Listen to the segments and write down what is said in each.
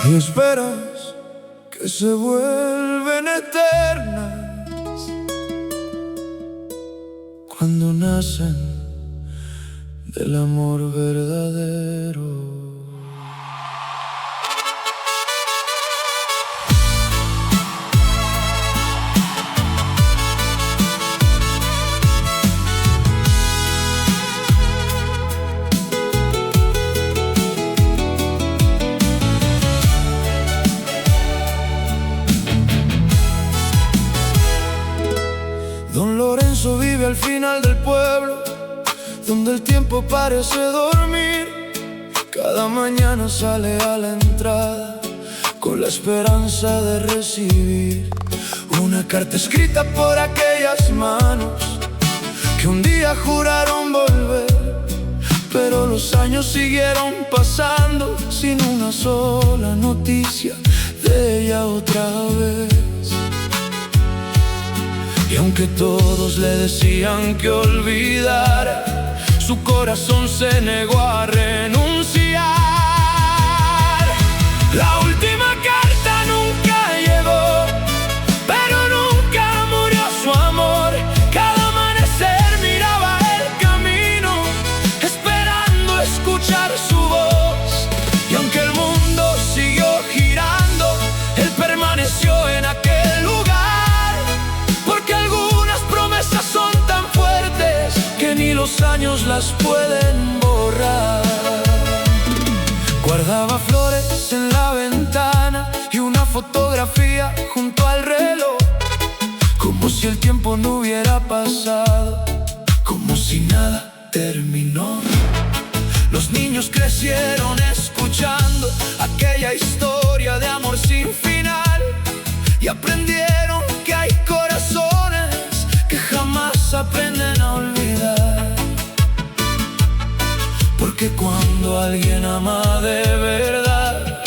Y esperas que se vuelven eternas cuando nacen del amor verdadero. Don Lorenzo vive al final del pueblo, donde el tiempo parece dormir. Cada mañana sale a la entrada con la esperanza de recibir una carta escrita por aquellas manos que un día juraron volver, pero los años siguieron pasando sin una sola noticia de ella otra vez. Y aunque todos le decían que olvidara, su corazón se negó a renunciar. La última carta nunca llegó, pero nunca murió su amor. Cada amanecer miraba el camino, esperando escuchar su voz. Y aunque el mundo siguió girando, él permaneció en aquel lugar, porque algunas promesas son tan fuertes que ni los años las pueden borrar. Guardaba flores en la ventana y una fotografía junto al reloj, como si el tiempo no hubiera pasado, como si nada terminó. Los niños crecieron escuchando aquella historia de amor sin final y aprendieron que hay corazones que jamás aprenden a olvidar. Porque cuando alguien ama de verdad,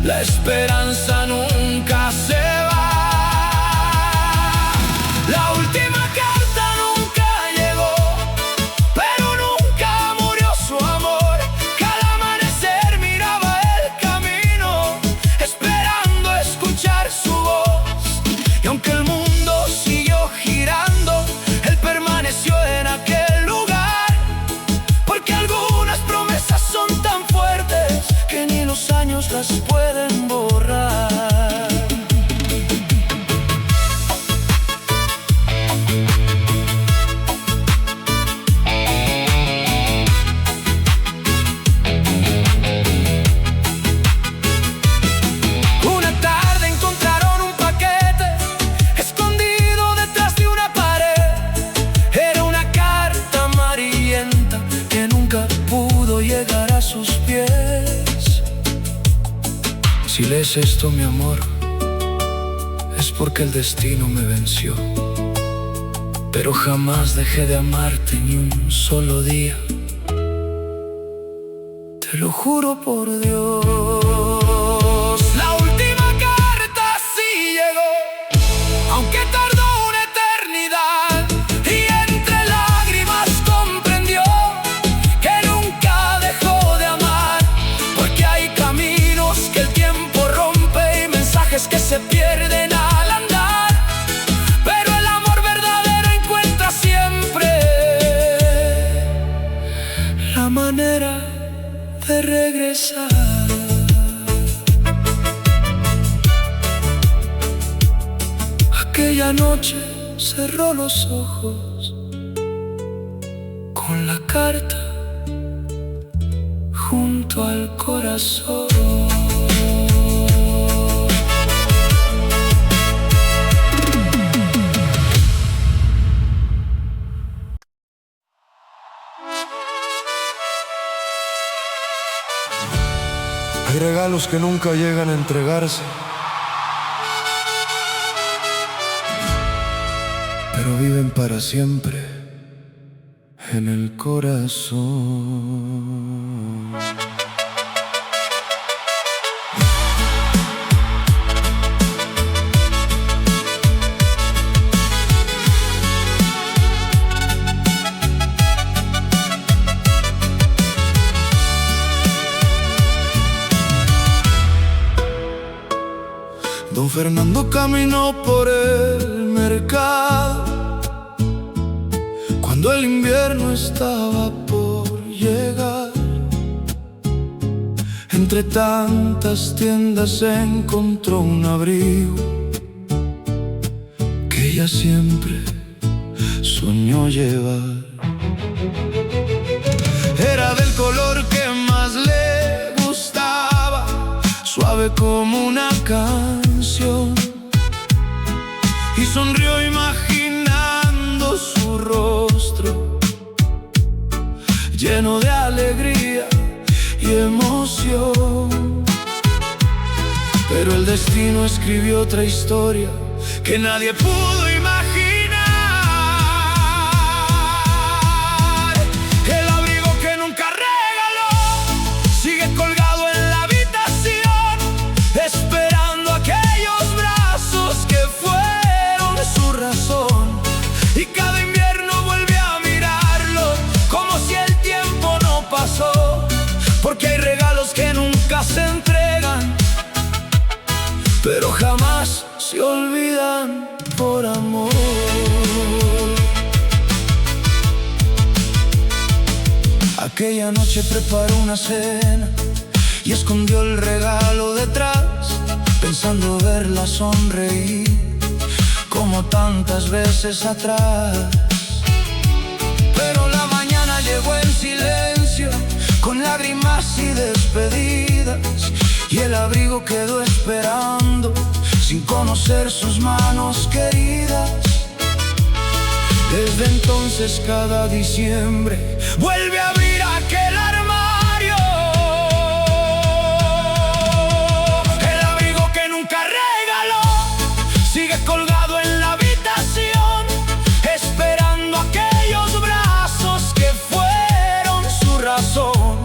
la esperanza nunca se va. La última carta nunca llegó, pero nunca murió su amor. Cada amanecer miraba el camino, esperando escuchar su voz. Y aunque el mundo siguió girando, él permaneció en aquel lugar, porque algunas promesas son tan fuertes que ni los años las pueden borrar. Una tarde encontraron un paquete escondido detrás de una pared. Era una carta amarillenta que nunca pudo llegar a sus pies. Si lees esto, mi amor, es porque el destino me venció, pero jamás dejé de amarte ni un solo día. Te lo juro por Dios. La última carta sí llegó, aunque tardó una eternidad, y entre lágrimas comprendió que nunca dejó de amar. Porque hay caminos que el tiempo rompe y mensajes que se pierden al andar, pero el amor verdadero encuentra siempre la manera de regresar. Aquella noche cerró los ojos con la carta junto al corazón. Hay regalos que nunca llegan a entregarse, pero viven para siempre en el corazón. Don Fernando caminó por el mercado cuando el invierno estaba por llegar. Entre tantas tiendas encontró un abrigo que ella siempre soñó llevar. Era del color que más le gustaba, suave como una canción, y sonrió imaginando su rostro lleno de alegría y emoción. Pero el destino escribió otra historia que nadie pudo imaginar. El abrigo que nunca regaló sigue colgado en la habitación, esperando aquellos brazos que fueron su razón. Y cada invierno vuelve a mirarlo como si el tiempo no pasó, porque hay regalos que nunca se entregan, pero jamás se olvidan por amor. Aquella noche preparó una cena y escondió el regalo detrás, pensando verla sonreír como tantas veces atrás. Pero la mañana llegó en silencio, con lágrimas y despedidas, y el abrigo quedó esperando sin conocer sus manos queridas. Desde entonces cada diciembre vuelve a abrir aquel armario, el abrigo que nunca regaló sigue colgado en la habitación, esperando aquellos brazos que fueron su razón.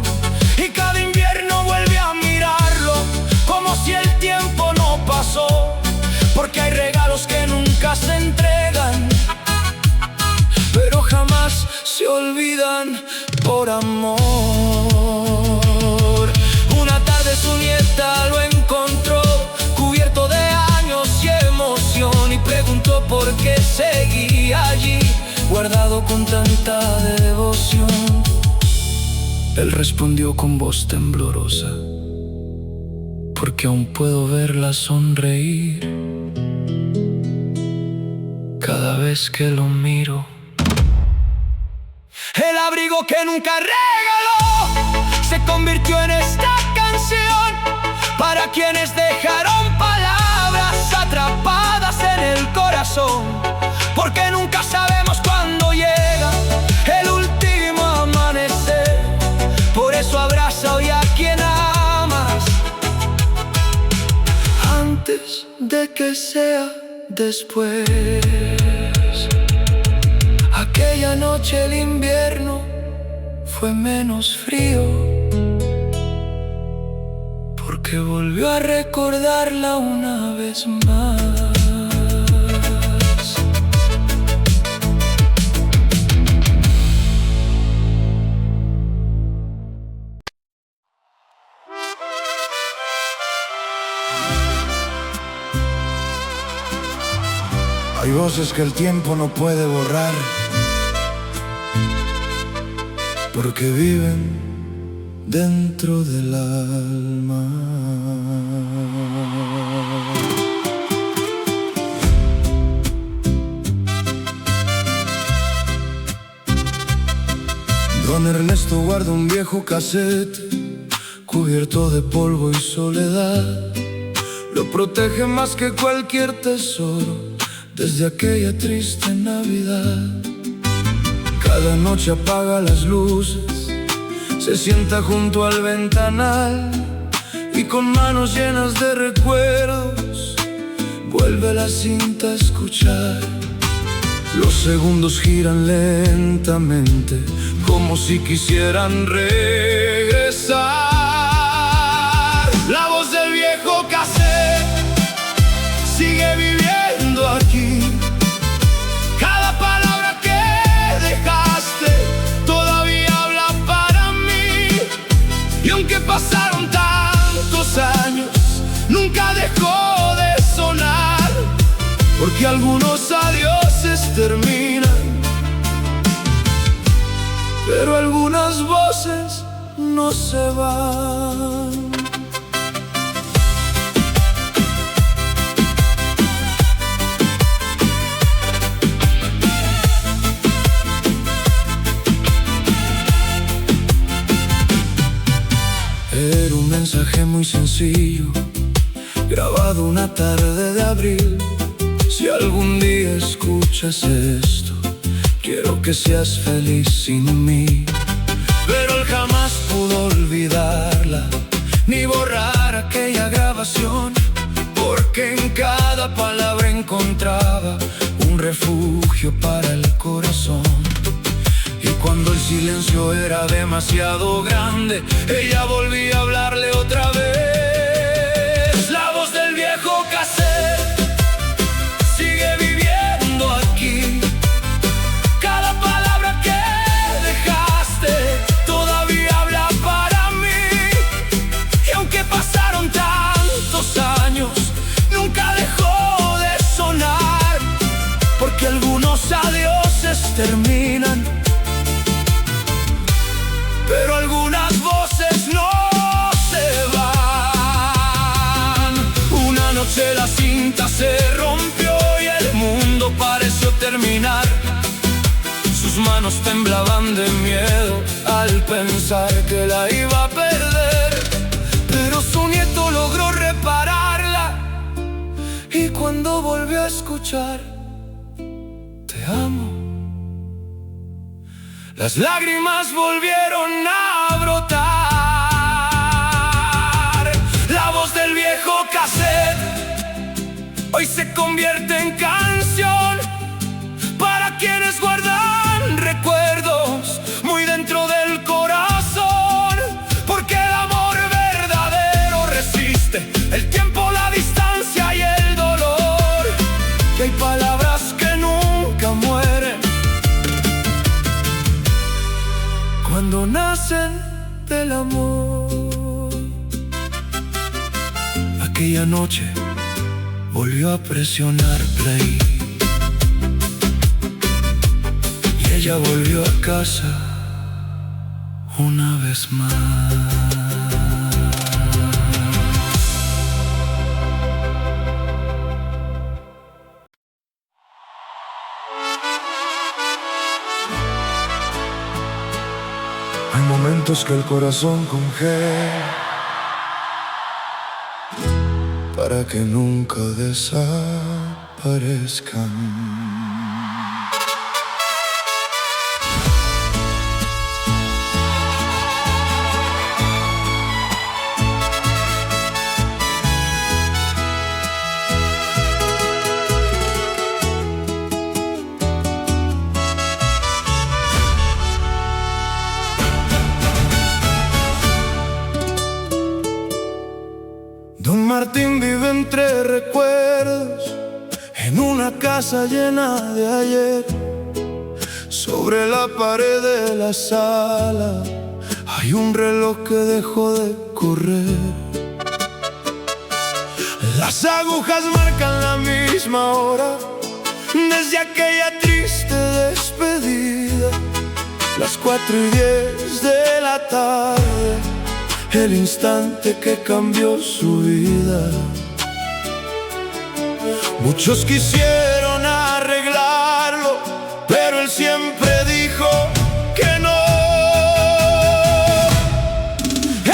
Y cada invierno vuelve a mirarlo como si el tiempo no pasó, porque hay regalos que nunca se entregan, pero jamás se olvidan por amor. Una tarde su nieta lo encontró cubierto de años y emoción, y preguntó por qué seguía allí guardado con tanta devoción. Él respondió con voz temblorosa: porque aún puedo verla sonreír cada vez que lo miro. El abrigo que nunca regaló se convirtió en esta canción para quienes dejaron palabras atrapadas en el corazón, porque nunca sabemos cuándo llega el último amanecer. Por eso abraza hoy a quien amas, antes de que sea después. Aquella noche el invierno fue menos frío, porque volvió a recordarla una vez más. Hay voces que el tiempo no puede borrar, porque viven dentro del alma. Don Ernesto guarda un viejo cassette cubierto de polvo y soledad. Lo protege más que cualquier tesoro desde aquella triste Navidad. Cada noche apaga las luces, se sienta junto al ventanal y con manos llenas de recuerdos vuelve la cinta a escuchar. Los segundos giran lentamente como si quisieran regresar. La voz del viejo cassette sigue viviendo aquí. Cada palabra que dejaste todavía habla para mí. Y aunque pasaron tantos años, nunca dejó de sonar. y algunos adioses terminan, pero algunas voces no se van. Era un mensaje muy sencillo, grabado una tarde de abril. Si algún día escuchas esto, quiero que seas feliz sin mí. Pero él jamás pudo olvidarla, ni borrar aquella grabación, porque en cada palabra encontraba un refugio para el corazón. Y cuando el silencio era demasiado grande, ella volvía a hablarle otra vez. La voz del viejo cassette sigue viviendo aquí. Cada palabra que dejaste todavía habla para mí. Y aunque pasaron tantos años, nunca dejó de sonar, porque algunos adioses terminan, pero algunas voces no se van. Una noche la cinta se rompió y el mundo pareció terminar. Sus manos temblaban de miedo al pensar que la iba a perder, pero su nieto logró repararla, y cuando volvió a escuchar "te amo", las lágrimas volvieron a brotar. La voz del viejo cassette hoy se convierte en canción para quienes guardan recuerdos muy dentro del corazón, porque el amor verdadero resiste el tiempo, la distancia y el dolor. Y hay palabras que nunca mueren cuando nacen del amor. Aquella noche volvió a presionar play y ella volvió a casa una vez más. Hay momentos que el corazón congela para que nunca desaparezcan. Don Martín vive entre recuerdos, en una casa llena de ayer. Sobre la pared de la sala hay un reloj que dejó de correr. Las agujas marcan la misma hora desde aquella triste despedida. Las 4:10 de la tarde, el instante que cambió su vida. Muchos quisieron arreglarlo, pero él siempre dijo que no.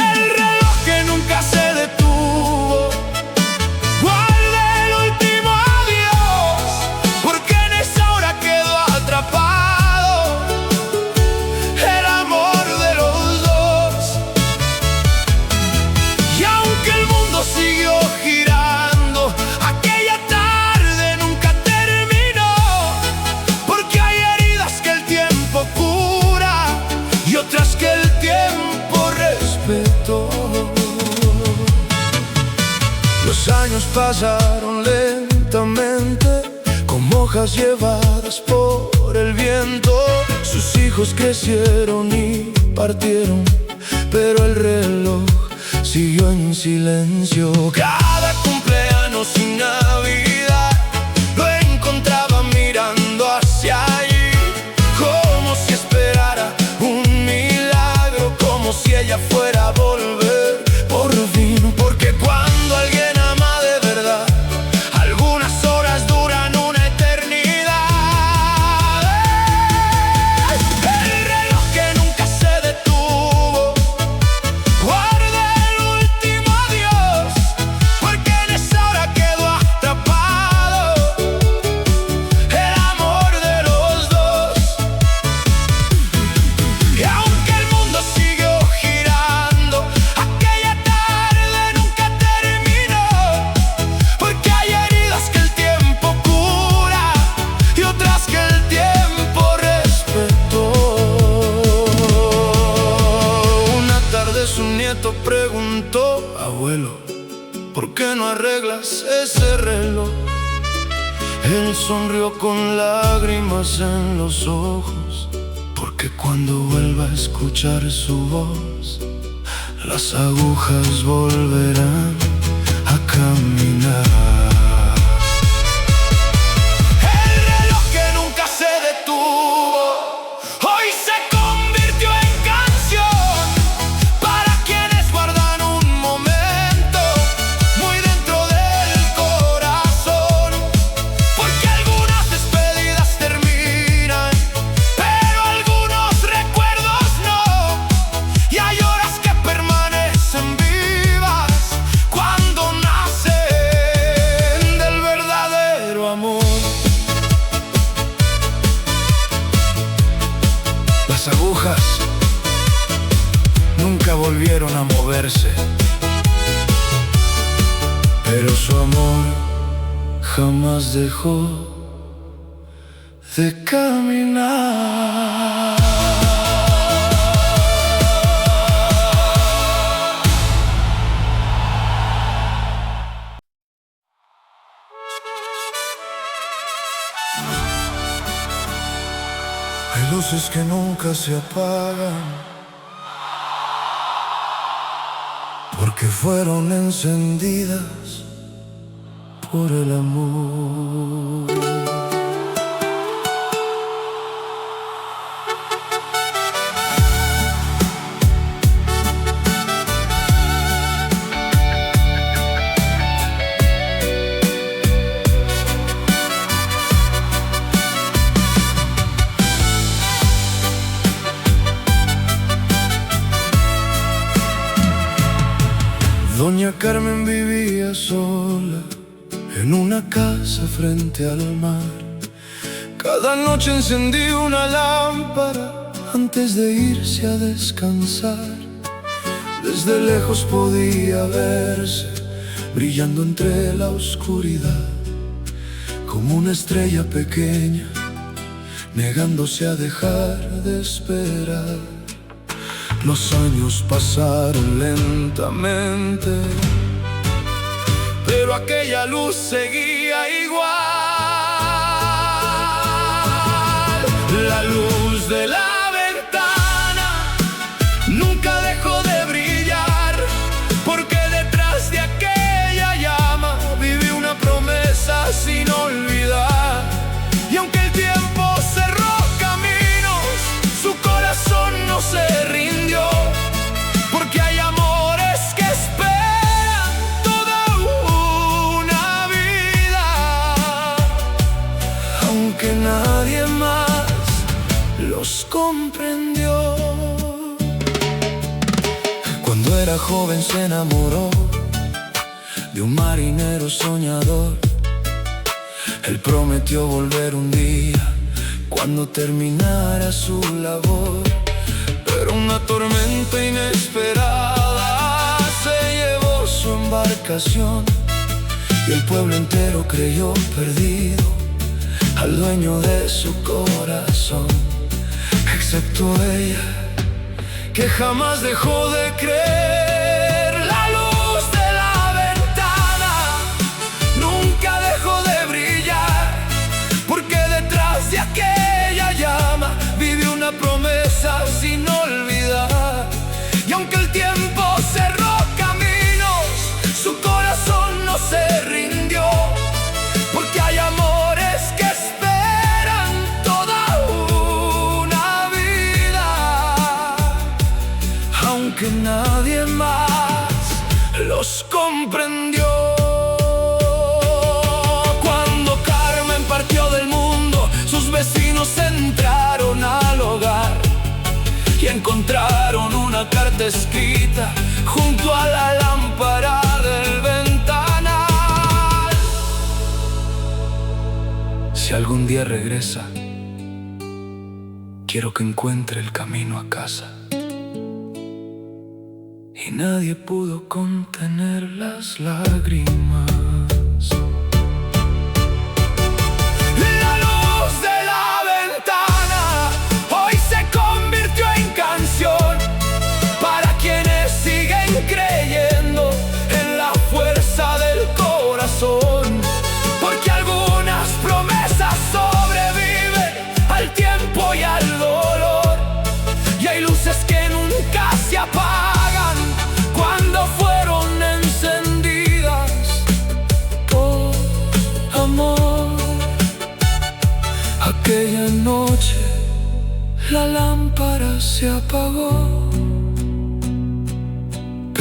El reloj que nunca se detuvo guarda el último adiós, porque en esa hora quedó atrapado el amor de los dos. Y aunque el mundo siguió girando, aquella tarde nunca terminó, porque hay heridas que el tiempo cura y otras que el tiempo respetó. Los años pasaron lentamente, como hojas llevadas por el viento. Sus hijos crecieron y partieron, pero el reloj siguió en silencio. Cada cumpleaños y Navidad lo encontraba su nieto preguntó: abuelo, ¿por qué no arreglas ese reloj? Él sonrió con lágrimas en los ojos, porque cuando vuelva a escuchar su voz, las agujas volverán a caminar. El reloj que nunca se detuvo, hoy se convirtió en canción para quienes guardan un momento muy dentro del corazón. Porque algunas despedidas terminan, pero algunos recuerdos no. Y hay horas que permanecen vivas cuando nacen del verdadero amor. Las agujas nunca volvieron a moverse, pero su amor jamás dejó de caminar. Hay luces que nunca se apagan, porque fueron encendidas por el amor. Doña Carmen vivía sola en una casa frente al mar. Cada noche encendía una lámpara antes de irse a descansar. Desde lejos podía verse brillando entre la oscuridad, como una estrella pequeña negándose a dejar de esperar. Los años pasaron lentamente, pero aquella luz seguía igual. La luz de la ventana nunca dejó de brillar, porque detrás de aquella llama vive una promesa sin olvidar. Y aunque el tiempo cerró caminos, su corazón no se rindió, porque hay amores que esperan toda una vida, aunque nadie más los comprendió. Cuando era joven se enamoró de un marinero soñador. Él prometió volver un día cuando terminara su labor, pero una tormenta inesperada se llevó su embarcación, y el pueblo entero creyó perdido al dueño de su corazón, excepto ella, que jamás dejó de creer. La luz de la ventana nunca dejó de brillar, porque detrás de aquella llama vive una promesa sin olvidar. Y aunque el tiempo cerró caminos, su corazón no se rindió, porque hay amores que esperan toda una vida, aunque nadie más los comprendió. Cuando Carmen partió del mundo, sus vecinos entraron al hogar y encontraron una carta escrita junto a la lámpara del ventanal. Si algún día regresa, quiero que encuentre el camino a casa. Y nadie pudo contener las lágrimas. Para quienes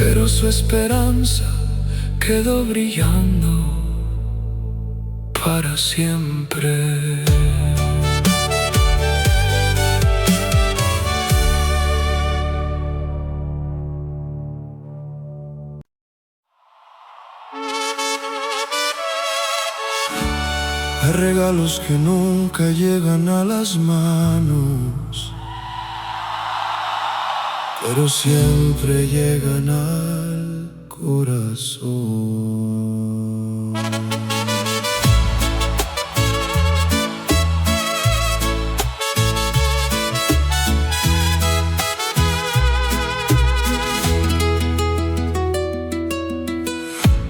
pero su esperanza quedó brillando para siempre. Hay regalos que nunca llegan a las manos, pero siempre llegan al corazón.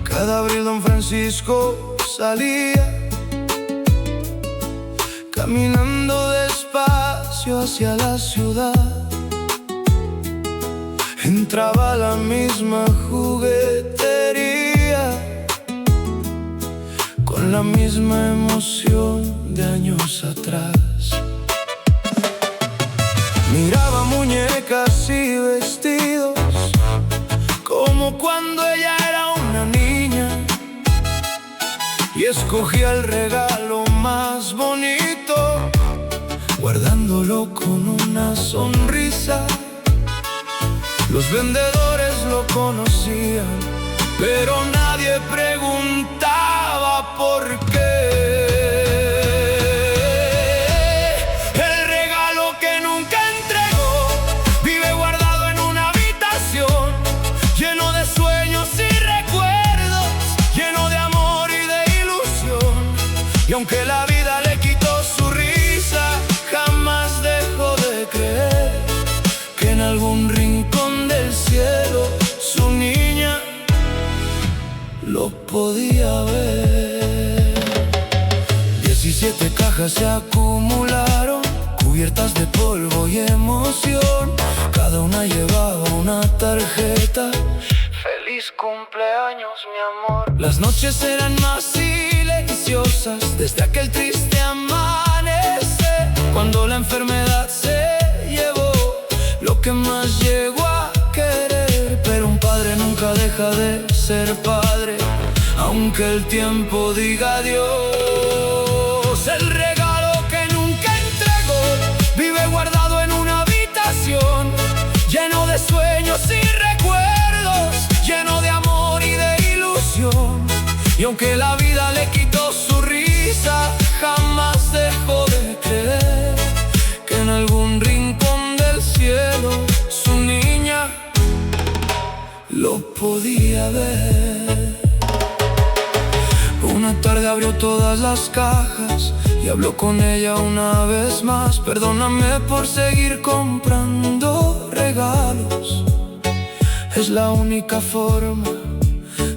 Cada abril Don Francisco salía caminando despacio hacia la ciudad. Entraba a la misma juguetería con la misma emoción de años atrás. Miraba muñecas y vestidos como cuando ella era una niña, y escogía el regalo más bonito, guardándolo con una sonrisa. Los vendedores lo conocían, pero nadie preguntaba por qué. El regalo que nunca entregó vive guardado en una habitación, lleno de sueños y recuerdos, lleno de amor y de ilusión. Y aunque la vida le quitó su risa, jamás dejó de creer que en algún rincón del cielo su niña lo podía ver. 17 cajas se acumularon, cubiertas de polvo y emoción. Cada una llevaba una tarjeta: feliz cumpleaños, mi amor. Las noches eran más silenciosas desde aquel triste amanecer, cuando la enfermedad se llevó lo que más llegó a querer. Pero un padre nunca deja de ser padre, aunque el tiempo diga adiós. El regalo que nunca entregó vive guardado en una habitación, lleno de sueños y recuerdos, lleno de amor y de ilusión. Y aunque la vida le quitó su risa, jamás dejó de creer que en algún rincón del cielo su niña lo podía ver. Una tarde abrió todas las cajas y habló con ella una vez más: perdóname por seguir comprando regalos, es la única forma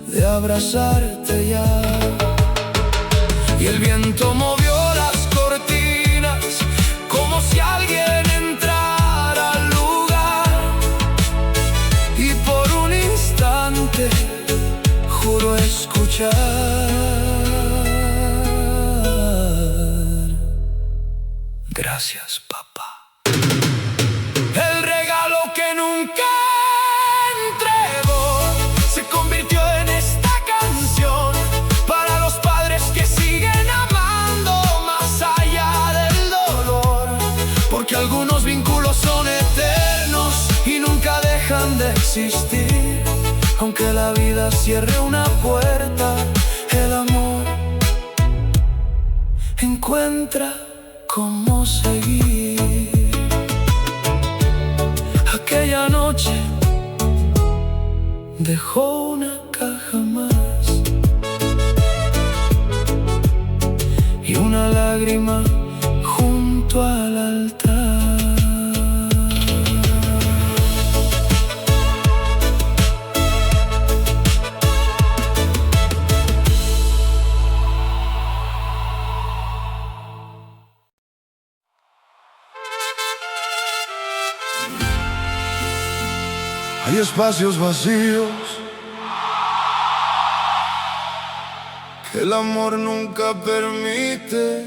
de abrazarte ya. Y el viento movió las cortinas como si alguien entrara al lugar, y por un instante juró escuchar: gracias, papá. El regalo que nunca entregó se convirtió en esta canción para los padres que siguen amando más allá del dolor, porque algunos vínculos son eternos y nunca dejan de existir. Aunque la vida cierre una puerta, el amor encuentra cómo seguir. Aquella noche dejó una caja más y una lágrima junto al altar. Hay espacios vacíos que el amor nunca permite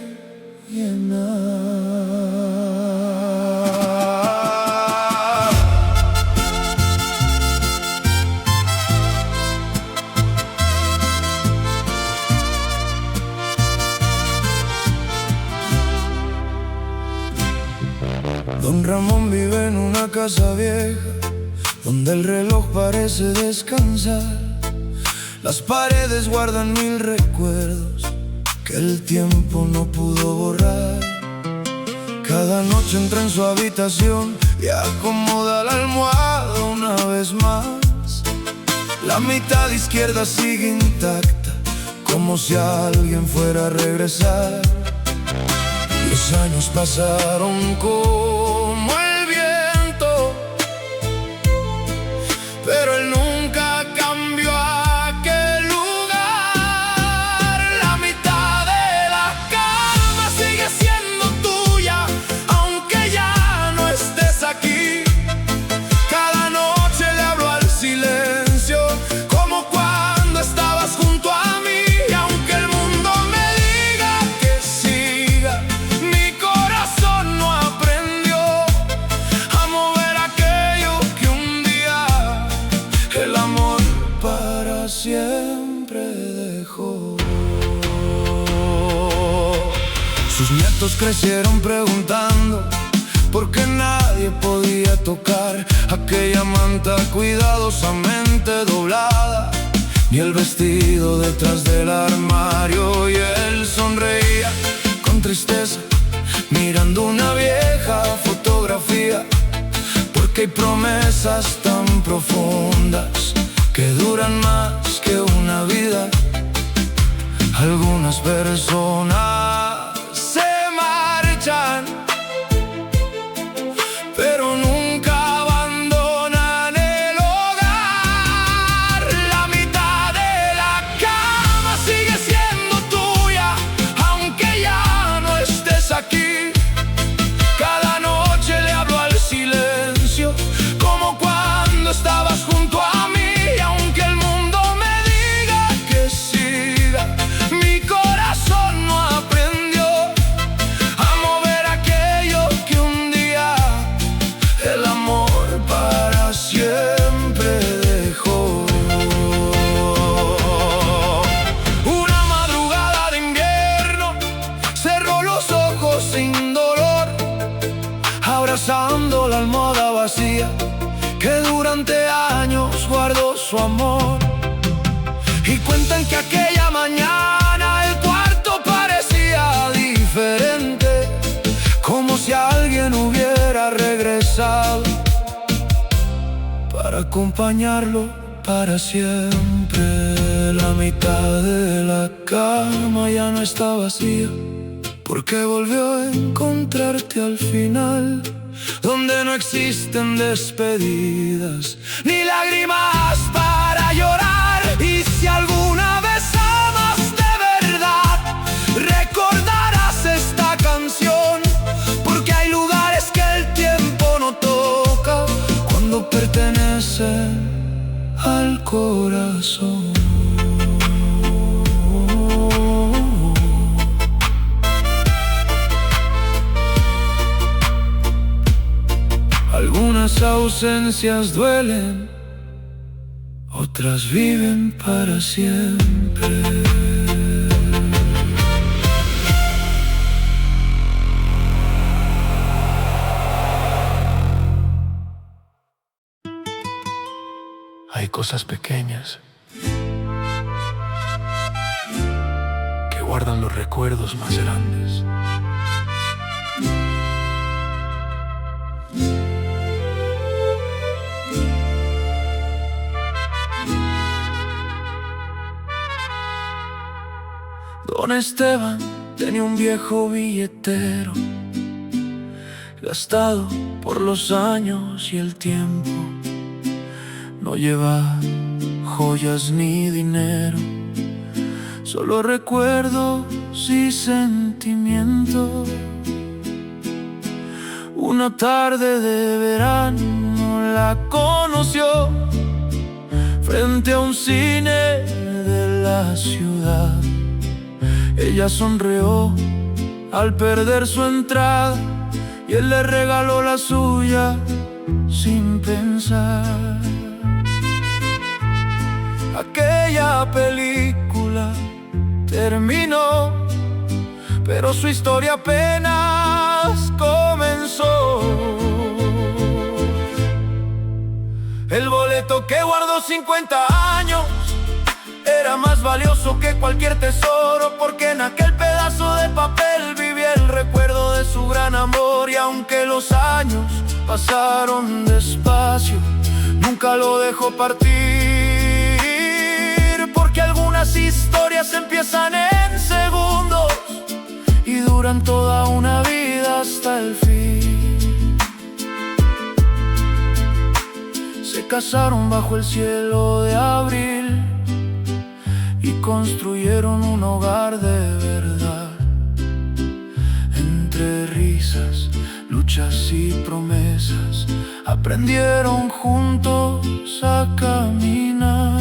llenar. casa vieja donde el reloj parece descansar. Las paredes guardan mil recuerdos que el tiempo no pudo borrar. Cada noche entra en su habitación y acomoda la almohada una vez más. La mitad izquierda sigue intacta, como si alguien fuera a regresar. Los años pasaron como el viento, pero él nunca cambió aquel lugar. La mitad de la cama sigue siendo tuya, aunque ya no estés aquí. Cada noche le hablo al silencio, como cuando estabas junto a mí. Y aunque el mundo me diga que siga, mi corazón no aprendió a mover aquello que un día el amor para siempre dejó. Sus nietos crecieron preguntando por qué nadie podía tocar aquella manta cuidadosamente doblada, ni el vestido detrás del armario. Y él sonreía con tristeza mirando una vieja fotografía, porque hay promesas tan profundas que duran más que una vida. Algunas personas se marchan, pero nunca abandonan el hogar. La mitad de la cama sigue siendo tuya, aunque ya no estés aquí. Cada noche le hablo al silencio, como cuando estabas junto a mí. Y aunque el mundo me diga que siga, mi corazón no aprendió a mover aquello que un día el amor para siempre dejó. Una madrugada de invierno cerró los ojos sin dolor, abrazando la almohada vacía que durante años guardó su amor. Y cuentan que aquella mañana el cuarto parecía diferente, como si alguien hubiera regresado para acompañarlo para siempre. La mitad de la cama ya no está vacía, porque volvió a encontrarte al final, donde no existen despedidas ni lágrimas para llorar. Y si alguna vez amas de verdad, recordarás esta canción, porque hay lugares que el tiempo no toca cuando pertenecen al corazón. Algunas ausencias duelen, otras viven para siempre. Hay cosas pequeñas que guardan los recuerdos más grandes. Don Esteban tenía un viejo billetero, gastado por los años y el tiempo. No lleva joyas ni dinero, solo recuerdos y sentimiento. Una tarde de verano la conoció frente a un cine de la ciudad. Ella sonrió al perder su entrada y él le regaló la suya sin pensar. Aquella película terminó, pero su historia apenas comenzó. El boleto que guardó 50 años era más valioso que cualquier tesoro, porque en aquel pedazo de papel vivía el recuerdo de su gran amor. Y aunque los años pasaron despacio, nunca lo dejó partir, porque algunas historias empiezan en segundos y duran toda una vida hasta el fin. Se casaron bajo el cielo de abril y construyeron un hogar de verdad. Entre risas, luchas y promesas, aprendieron juntos a caminar.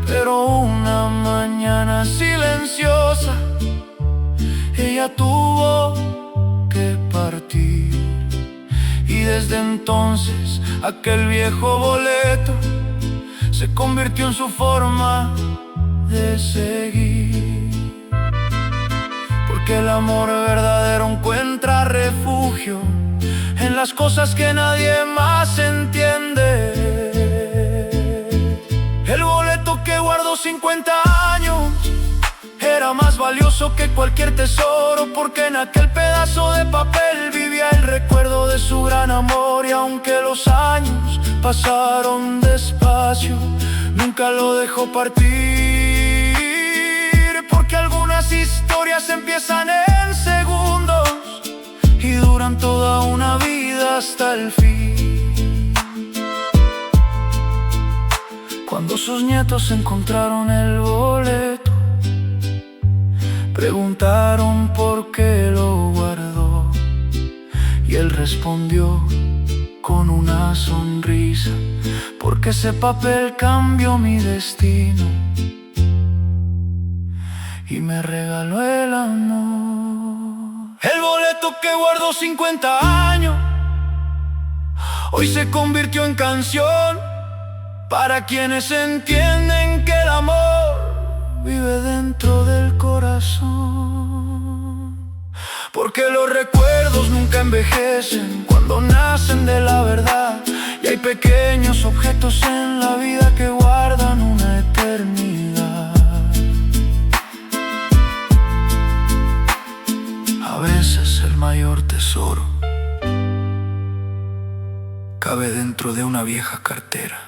Pero una mañana silenciosa, ella tuvo que partir. Y desde entonces aquel viejo boleto se convirtió en su forma de seguir, porque el amor verdadero encuentra refugio en las cosas que nadie más entiende. El boleto que guardó 50 años era más valioso que cualquier tesoro, porque en aquel pedazo de papel vivía el recuerdo de su gran amor. Y aunque los años pasaron despacio, nunca lo dejó partir, porque algunas historias empiezan en segundos y duran toda una vida hasta el fin. Cuando sus nietos encontraron el boleto, preguntaron por qué lo guardó, y él respondió con una sonrisa: porque ese papel cambió mi destino y me regaló el amor. El boleto que guardó 50 años hoy se convirtió en canción para quienes entienden que el amor vive dentro del corazón. Porque los recuerdos nunca envejecen cuando nacen de la verdad, y hay pequeños objetos en la vida que guardan una eternidad. A veces el mayor tesoro cabe dentro de una vieja cartera.